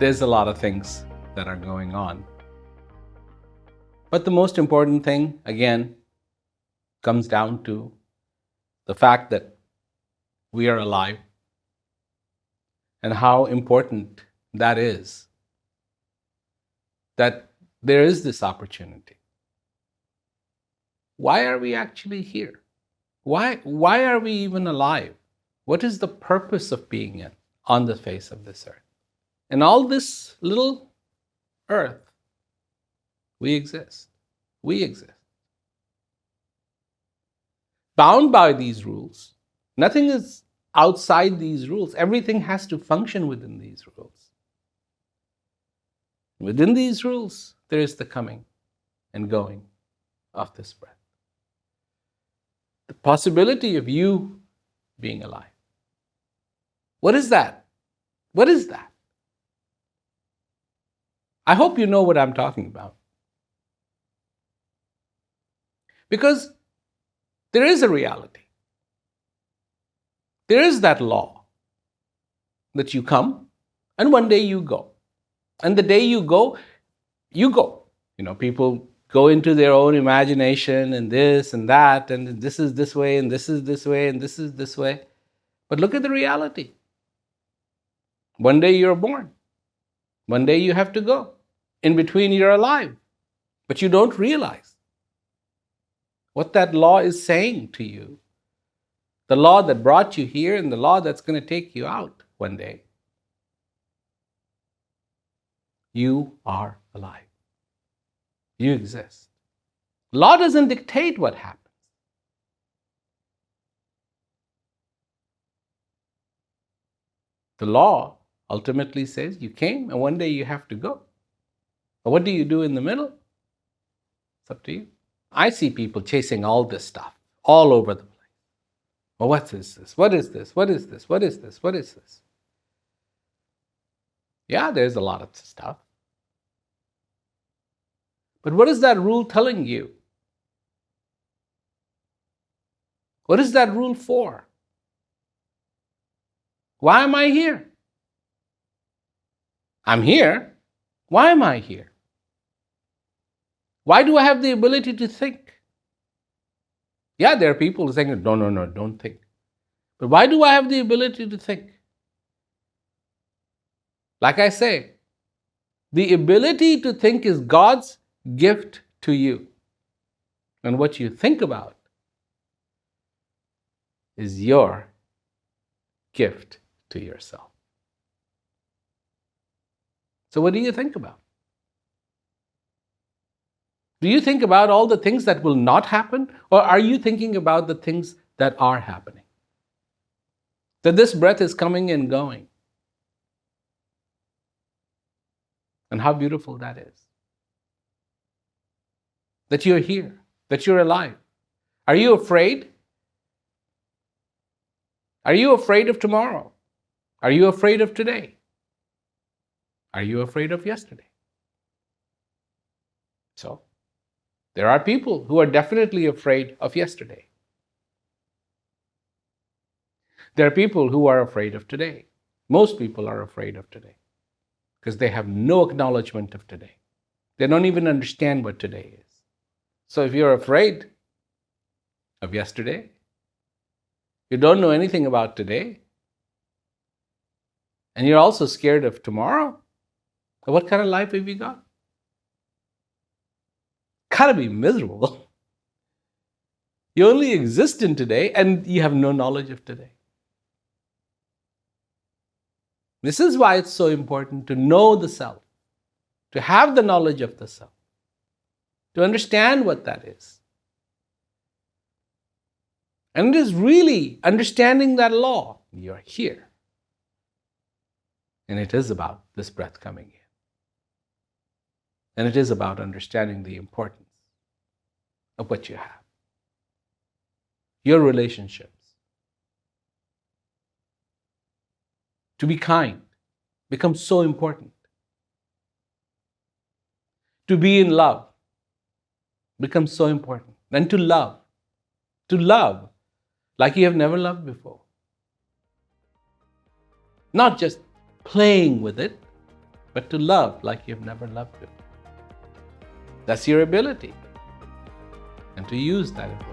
There's a lot of things that are going on. But the most important thing, again, comes down to the fact that we are alive and how important that is, that there is this opportunity. Why are we actually here? Why are we even alive? What is the purpose of being on the face of this earth? In all this little earth, we exist. We exist. Bound by these rules. Nothing is outside these rules. Everything has to function within these rules. Within these rules, there is the coming and going of this breath. The possibility of you being alive. What is that? What is that? I hope you know what I'm talking about. Because there is a reality. There is that law that you come and one day you go. And the day you go, you go. People go into their own imagination and this and that, and this is this way, and this is this way, and this is this way. But look at the reality. One day you're born. One day you have to go. In between, you're alive. But you don't realize what that law is saying to you. The law that brought you here and the law that's going to take you out one day. You are alive. You exist. Law doesn't dictate what happens. The law ultimately says you came and one day you have to go. But what do you do in the middle? It's up to you. I see people chasing all this stuff all over the place. Well, what is this? What is this? What is this? What is this? What is this? Yeah, there's a lot of stuff. But what is that rule telling you? What is that rule for? Why am I here? I'm here. Why am I here? Why do I have the ability to think? Yeah, there are people saying, no, don't think. But why do I have the ability to think? Like I say, the ability to think is God's gift to you. And what you think about is your gift to yourself. So what do you think about? Do you think about all the things that will not happen? Or are you thinking about the things that are happening? That this breath is coming and going. And how beautiful that is. That you're here, that you're alive. Are you afraid? Are you afraid of tomorrow? Are you afraid of today? Are you afraid of yesterday? So, there are people who are definitely afraid of yesterday. There are people who are afraid of today. Most people are afraid of today because they have no acknowledgement of today. They don't even understand what today is. So if you're afraid of yesterday, you don't know anything about today, and you're also scared of tomorrow, what kind of life have you got? Gotta be miserable. You only exist in today and you have no knowledge of today. This is why it's so important to know the self, to have the knowledge of the self, to understand what that is. And it is really understanding that law. You're here. And it is about this breath coming in. And it is about understanding the importance of what you have. Your relationships. To be kind becomes so important. To be in love becomes so important. And to love like you have never loved before. Not just playing with it, but to love like you've never loved before. That's your ability. And to use that ability.